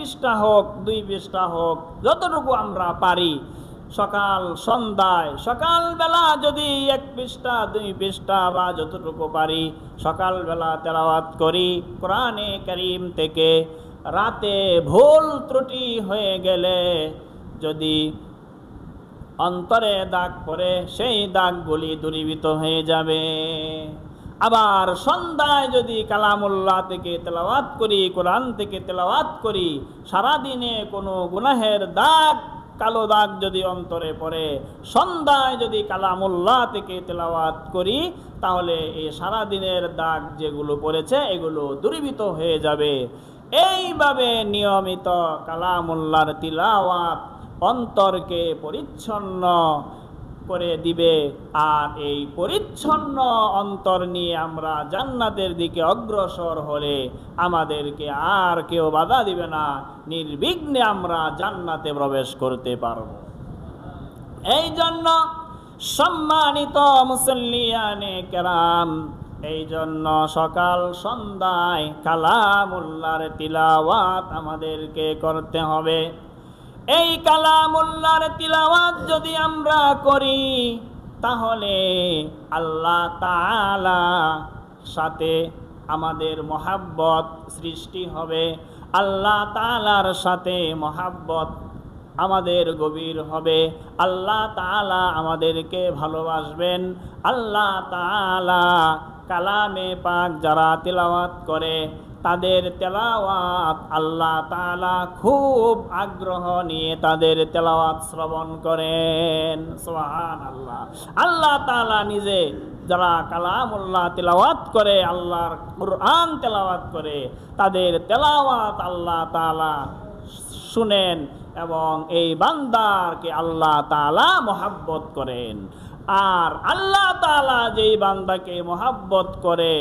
পৃষ্ঠা হোক, 2 পৃষ্ঠা হোক, যতটুকু আমরা পারি সকাল সন্ধ্যায়, সকালবেলা যদি 1 পৃষ্ঠা 2 পৃষ্ঠা বা যতটুকু পারি সকালবেলা তেলাওয়াত করি কোরআনে কারীম থেকে। রাতে ভুল ত্রুটি হয়ে গেলে যদি অন্তরে দাগ পড়ে সেই দাগগুলি দূরীভূত হয়ে যাবে। আবার সন্ধ্যায় যদি কালামুল্লাহ থেকে তেলাওয়াত করি, কোরআন থেকে তেলাওয়াত করি, সারাদিনে কোনো গুনাহের দাগ, কালো দাগ যদি অন্তরে পড়ে, সন্ধ্যায় যদি কালামুল্লাহ থেকে তেলাওয়াত করি, তাহলে এই সারাদিনের দাগ যেগুলো পড়েছে এগুলো দূরীভূত হয়ে যাবে। এইভাবে নিয়মিত কালামুল্লাহর তিলাওয়াত অন্তরকে পরিচ্ছন্ন করে দিবে। আর এই পরিচ্ছন্ন অন্তর নিয়ে আমরা জান্নাতের দিকে অগ্রসর হলে আমাদেরকে আর কেউ বাধা দিবে না, নির্বিঘ্নে আমরা জান্নাতে প্রবেশ করতে পারব। এই জন্য সম্মানিত মুসল্লিয়ানে কেরাম, এই জন্য সকাল সন্ধ্যায় কালামুল্লাহর তিলাওয়াত আমাদেরকে করতে হবে। এই কালামুল্লাহর তিলাওয়াত যদি আমরা করি তাহলে আল্লাহ তাআলা সাথে আমাদের মহাব্বত সৃষ্টি হবে। আল্লাহ তাআলার সাথে মহাব্বত আমাদের গভীর হবে। আল্লাহ তাআলা আমাদেরকে ভালোবাসবেন। আল্লাহ তাআলা কালামে পাক যারা তিলাওয়াত করে তাদের তেলাওয়াত আল্লাহ তাআলা খুব আগ্রহ নিয়ে তাদের তেলাওয়াত শ্রবণ করেন। সুবহানাল্লাহ। আল্লাহ তাআলা নিজে যারা কালামুল্লাহ তেলাওয়াত করে, আল্লাহর কুরআন তেলাওয়াত করে, তাদের তেলাওয়াত আল্লাহ তাআলা শুনেন এবং এই বান্দারকে আল্লাহ তাআলা মহব্বত করেন। আর আল্লাহ তাআলা যেই বান্দাকে মহব্বত করে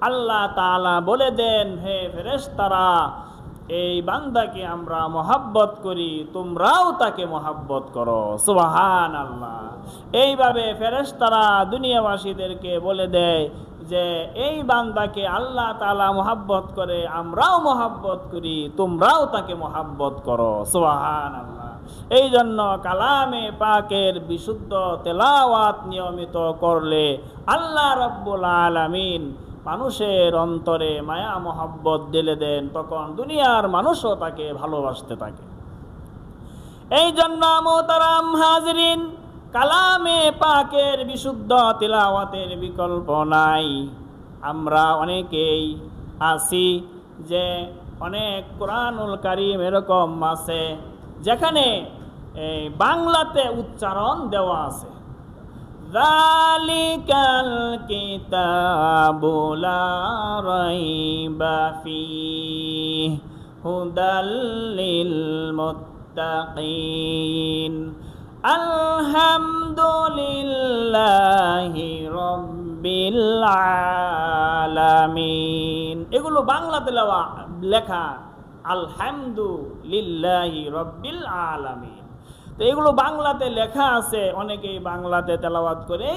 আল্লাহ তাআলা বলে দেন, হে ফেরেশতারা, এই বান্দাকে আমরা মহব্বত করি, তোমরাও তাকে মহব্বত করো। সুবহানাল্লাহ। এইভাবে ফেরেশতারা দুনিয়াবাসীদেরকে বলে দেয় যে এই বান্দাকে আল্লাহ তাআলা মহব্বত করে, আমরাও মহব্বত করি, তোমরাও তাকে মহব্বত করো। সুবহানাল্লাহ। এই জন্য কালামে পাকের বিশুদ্ধ তেলাওয়াত নিয়মিত করলে আল্লাহ রাব্বুল আলামিন মানুষের অন্তরে মায়া মহব্বত দিলে দেন, তখন দুনিয়ার মানুষও তাকে ভালোবাসতে থাকে। এই জন্য মোহতারাম হাজরিন, কালামে পাকের বিশুদ্ধ তেলাওয়াতের বিকল্প নাই। আমরা অনেকেই আছি যে অনেক কোরআনুল কারীম এরকম আছে যেখানে বাংলাতে উচ্চারণ দেওয়া আছে, যালিকাল কিতাবু লা রাইবা ফীহি হুদাল লিল মুত্তাকিন আলহামদুলিল্লাহি রাব্বিল আলামিন। এগুলো বাংলাতে লেখা আলহামদুলিল্লাহি রাব্বিল আলামিন। তো এগুলো বাংলাতে লেখা আছে, অনেকেই বাংলাতে তেলাওয়াত করে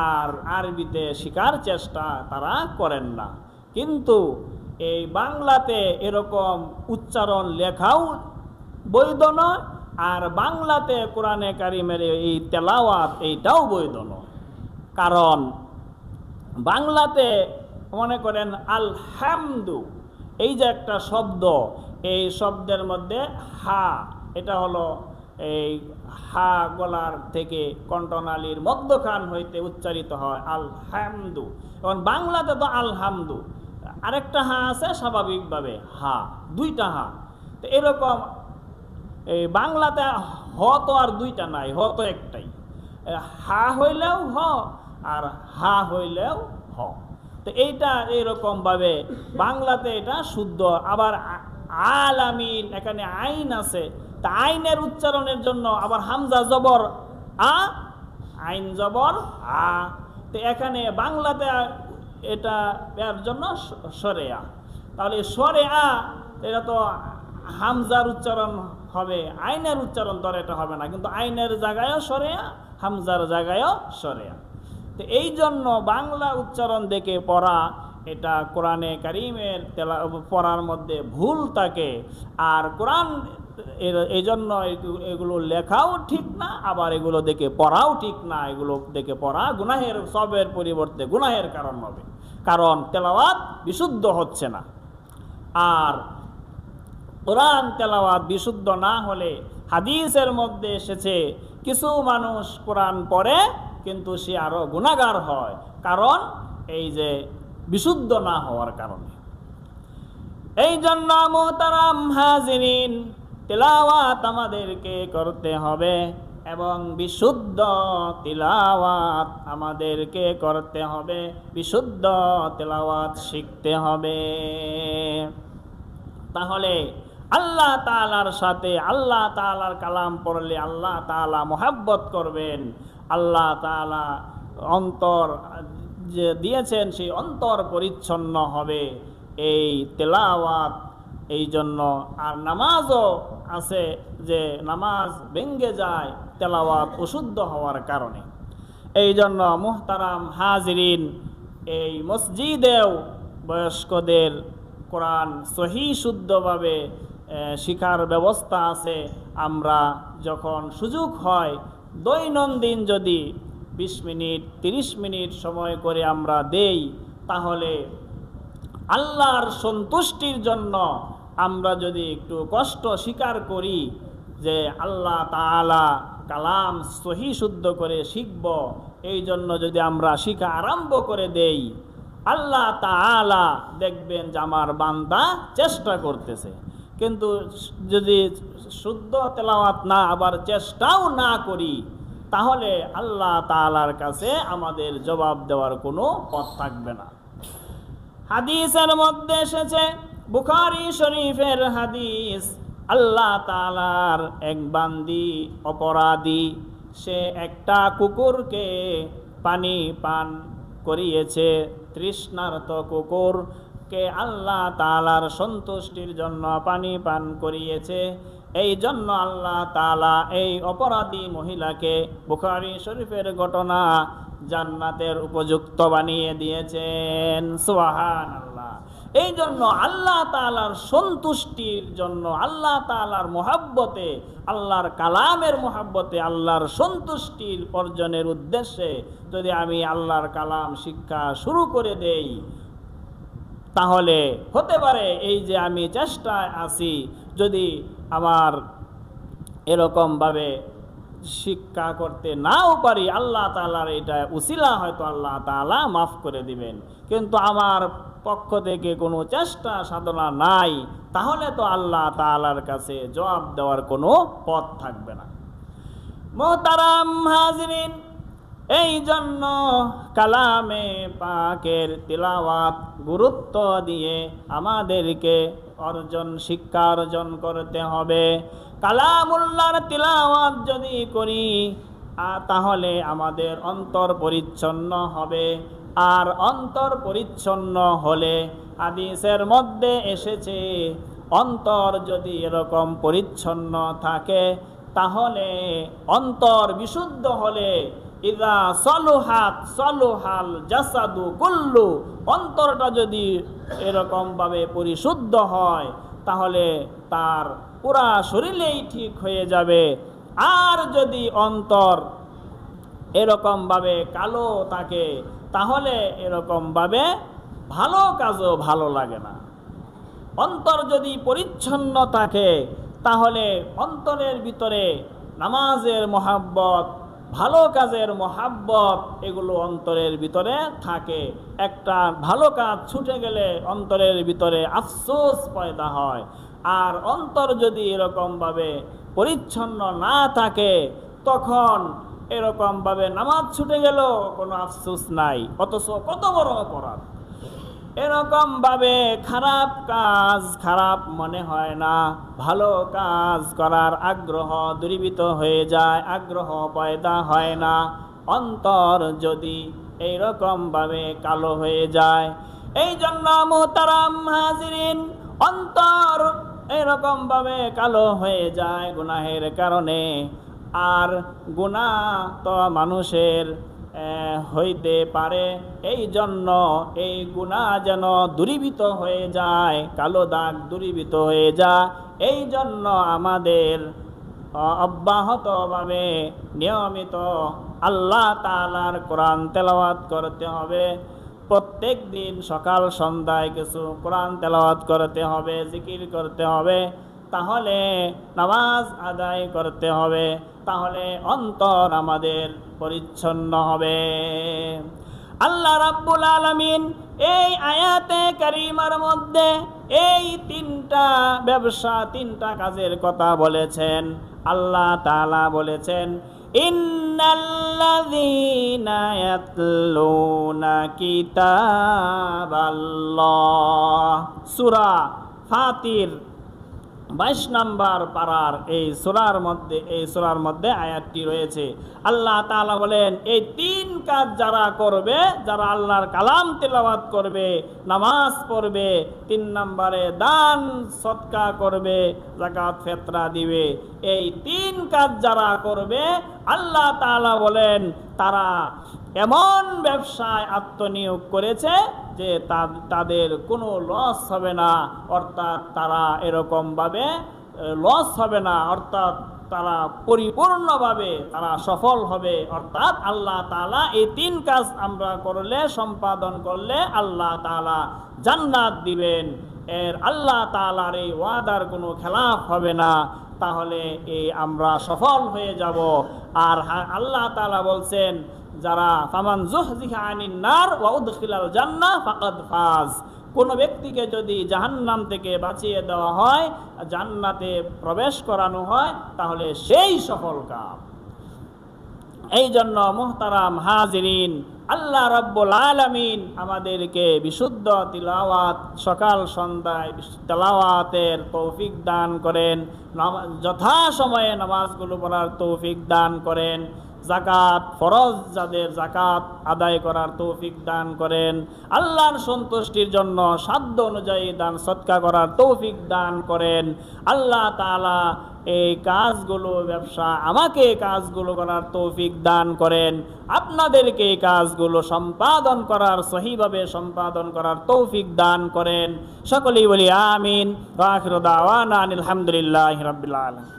আর আরবিতে শেখার চেষ্টা তারা করেন না। কিন্তু এই বাংলাতে এরকম উচ্চারণ লেখাও বৈধ নয়, আর বাংলাতে কোরআনে কারীমের এই তেলাওয়াত এইটাও বৈধ নয়। কারণ বাংলাতে মনে করেন আলহামদু, এই যে একটা শব্দ, এই শব্দের মধ্যে হা, এটা হলো এই হা গলার থেকে কণ্ঠনালীর মধ্যখান হইতে উচ্চারিত হয় আলহামদু। এবং বাংলাতে তো আলহামদু, আরেকটা হা আছে স্বাভাবিকভাবে হা, 2টা হা। তো এরকম এই বাংলাতে হ তো আর 2টা নাই, হ তো একটাই। হা হইলেও হ আর হা হইলেও হ। তো এইটা এইরকমভাবে বাংলাতে এটা শুদ্ধ। আবার আলামিন, এখানে আইন আছে, তা আইনের উচ্চারণের জন্য আবার হামজা জবর আ, আইন জবর আ। তো এখানে বাংলাতে এটা এর জন্য সরে আ। তাহলে সরে আ, এটা তো হামজার উচ্চারণ হবে, আইনের উচ্চারণ তো এটা হবে না, কিন্তু আইনের জায়গায়ও সরে আ, হামজার জায়গায়ও সরে আ। তো এই জন্য বাংলা উচ্চারণ দেখে পড়া এটা কোরআনে কারিমের পড়ার মধ্যে ভুল থাকে, আর কোরআন এই জন্য এগুলো লেখাও ঠিক না, আবার এগুলো দেখে পড়াও ঠিক না। এগুলো দেখে পড়া গুনাহের সবের পরিবর্তে গুনাহের কারণ হবে, কারণ তেলাওয়াত বিশুদ্ধ হচ্ছে না। আর কোরআন তেলাওয়াত বিশুদ্ধ না হলে হাদিসের মধ্যে এসেছে কিছু মানুষ কোরআন পড়ে কিন্তু সে আরো গুনাহগার হয়, কারণ এই যে বিশুদ্ধ না হওয়ার কারণে। এই জন্য মুহতারাম হাজিরিন, তিলাওয়াত আমাদেরকে করতে হবে এবং বিশুদ্ধ তিলাওয়াত আমাদেরকে করতে হবে, বিশুদ্ধ তিলাওয়াত শিখতে হবে। তাহলে আল্লাহ তাআলার সাথে, আল্লাহ তাআলার কালাম পড়লে আল্লাহ তাআলা মহব্বত করবেন। আল্লাহ তাআলা অন্তর যে দিয়েছেন সেই অন্তর পরিচ্ছন্ন হবে এই তেলাওয়াত। এই জন্য আর নামাজও আছে যে নামাজ ভেঙ্গে যায় তেলাওয়াত অশুদ্ধ হওয়ার কারণে। এই জন্য মুহতারাম হাজিরিন, এই মসজিদেও বয়স্কদের কোরআন সহি শুদ্ধভাবে শিখার ব্যবস্থা আছে। আমরা যখন সুযোগ হয় দৈনন্দিন যদি 20 মিনিট 30 মিনিট সময় করে আমরা দেই, তাহলে আল্লাহর সন্তুষ্টির জন্য আমরা যদি একটু কষ্ট স্বীকার করি যে আল্লাহ তাআলা কালাম সহি শুদ্ধ করে শিখব, এই জন্য যদি আমরা শিখা আরম্ভ করে দেই, আল্লাহ তাআলা দেখবেন যে আমার বান্দা চেষ্টা করতেছে। কিন্তু যদি শুদ্ধ তেলাওয়াত না আবার চেষ্টাও না করি, তাহলে আল্লাহ তাআলার কাছে আমাদের জবাব দেওয়ার কোনো পথ থাকবে না। হাদিসের মধ্যে এসেছে, বুখারী শরীফের হাদিস, আল্লাহ তাআলার এক বান্দি অপরাধী, সে একটা কুকুরকে পানি পান করিয়েছে। তৃষ্ণার্ত কুকুরকে আল্লাহ তাআলার সন্তুষ্টির জন্য পানি পান করিয়েছে। এই জন্য আল্লাহ তাআলা এই অপরাধী মহিলাকে, বুখারী শরীফের ঘটনা, জান্নাতের উপযুক্ত বানিয়ে দিয়েছেন। সুবহানাল্লাহ। এই জন্য আল্লাহ তাআলার সন্তুষ্টির জন্য, আল্লাহ তাআলার মহব্বতে, আল্লাহর কালামের মহব্বতে, আল্লাহর সন্তুষ্টির অর্জনের উদ্দেশ্যে যদি আমি আল্লাহর কালাম শিক্ষা শুরু করে দেই, তাহলে হতে পারে এই যে আমি চেষ্টায় আছি, যদি আমার এরকমভাবে শিক্ষা করতে নাও পারি, আল্লাহ তাআলার এটা উসিলা হয়তো আল্লাহ তাআলা মাফ করে দিবেন। কিন্তু আমার পক্ষ থেকে কোনো চেষ্টা সাধনা নাই, তাহলে তো আল্লাহ তাআলার কাছে জবাব দেওয়ার কোনো পথ থাকবে না। মুহতারাম হাজিরিন, এই জন্য কালামে পাকের তিলাওয়াত গুরুত্ব দিয়ে আমাদেরকে শিক্ষা অর্জন করতে হবে। কালামুল্লাহর তিলাওয়াত যদি করি, তাহলে আমাদের অন্তর পরিচ্ছন্ন হবে। আর অন্তর পরিচ্ছন্ন হলে, হাদিসের মধ্যে এসেছে, অন্তর যদি এরকম পরিচ্ছন্ন থাকে, তাহলে অন্তর বিশুদ্ধ হলে, ইযা সলুহাত সলুহাল জাসাদু কুল্লু, অন্তরটা যদি এরকম ভাবে পরিশুদ্ধ হয়, তাহলে তার পুরা শরীরেই ঠিক হয়ে যাবে। আর যদি অন্তর এরকম ভাবে কালো থাকে, তাহলে এরকম ভাবে ভালো কাজও ভালো লাগে না। অন্তর যদি পরিচ্ছন্ন থাকে, তাহলে অন্তরের ভিতরে নামাজের মহাব্বত, ভালো কাজের মহাব্বত, এগুলো অন্তরের ভিতরে থাকে। একটা ভালো কাজ ছুটে গেলে অন্তরের ভিতরে আফসোস পয়দা হয়। আর অন্তর যদি এরকমভাবে পরিচ্ছন্ন না থাকে, তখন এরকমভাবে নামাজ ছুটে গেল কোনো আফসোস নাই, অথচ কত বড় অপরাধ। এরকমভাবে খারাপ কাজ খারাপ মনে হয় না, ভালো কাজ করার আগ্রহ দূরীভূত হয়ে যায়, আগ্রহ পয়দা হয় না। অন্তর যদি এইরকমভাবে কালো হয়ে যায়, এই জন্য মুহতারাম হাজিরিন, অন্তর এরকমভাবে কালো হয়ে যায় গুনাহের কারণে। আর গুনাহ তো মানুষের হইতে পারে। এই জন্য এই গুনাহ যেন দূরীভূত হয়ে যায়, কালো দাগ দূরীভূত হয়ে যায়। এই জন্য আমাদের অব্যাহতভাবে নিয়মিত আল্লাহ তাআলার কোরআন তেলাওয়াত করতে হবে। প্রত্যেক দিন সকাল সন্ধ্যায় কিছু কোরআন তেলাওয়াত করতে হবে, জিকির করতে হবে, তাহলে নামাজ আদায় করতে হবে, তাহলে অন্তর আমাদের পরিচ্ছন্ন হবে। আল্লাহ রাব্বুল আলামিন এই আয়াতে কারিমার মধ্যে এই তিনটা ব্যবসা, তিনটা কাজের কথা বলেছেন। আল্লাহ তাআলা বলেছেন, ইন্নাল্লাযীনা ইয়াতলুনা কিতাবাল্লাহ, সূরা ফাতির 22 নম্বর পারার এই সূরার মধ্যে আয়াতটি রয়েছে। আল্লাহ তাআলা বলেন, এই তিন কাজ যারা করবে, যারা আল্লাহর কালাম তেলাওয়াত করবে, নামাজ পড়বে, 3 নম্বরে দান সদকা করবে, যাকাত ফিতরা দিবে, এই তিন কাজ যারা করবে, আল্লাহ তাআলা বলেন তারা এমন ব্যবসায় আত্মনিয়োগ করেছে যে তাদের কোনো লস হবে না, অর্থাৎ তারা এরকমভাবে লস হবে না, অর্থাৎ তারা পরিপূর্ণভাবে তারা সফল হবে। অর্থাৎ আল্লাহ তাআলা এই তিন কাজ আমরা করলে, সম্পাদন করলে আল্লাহ তাআলা জান্নাত দিবেন। এর আল্লাহ তাআলার এই ওয়াদার কোনো খেলাফ হবে না, তাহলে এই আমরা সফল হয়ে যাব। আর আল্লাহ তাআলা বলছেন, যারা ফামান যুহজিহা আনিন নার ওয়া উদখিলাল জান্নাহ ফাকাদ ফাজ, কোনো ব্যক্তিকে যদি জাহান্নাম থেকে বাঁচিয়ে দেওয়া হয়, জান্নাতে প্রবেশ করানো হয়, তাহলে সেই সফল কাম। এই জন্য মুহতারাম হাজিরিন, আল্লাহ রাব্বুল আলামিন আমাদেরকে বিশুদ্ধ তিলাওয়াত, সকাল সন্ধ্যায় তেলাওয়াতের তৌফিক দান করেন, যথাসময়ে নামাজগুলো পড়ার তৌফিক দান করেন, যাকাত ফরজ যাদের যাকাত আদায় করার তৌফিক দান করেন, আল্লাহর সন্তুষ্টির জন্য সাধ্য অনুযায়ী দান সদকা করার তৌফিক দান করেন। আল্লাহ তাআলা এই কাজগুলো, ব্যবসা আমাকে কাজগুলো করার তৌফিক দান করেন, আপনাদেরকে এই কাজগুলো সম্পাদন করার, সহিভাবে সম্পাদন করার তৌফিক দান করেন। সকলেই বলি আমিন। ওয়া আখিরু দাওয়ানা আলহামদুলিল্লাহি রাব্বিল আলামিন।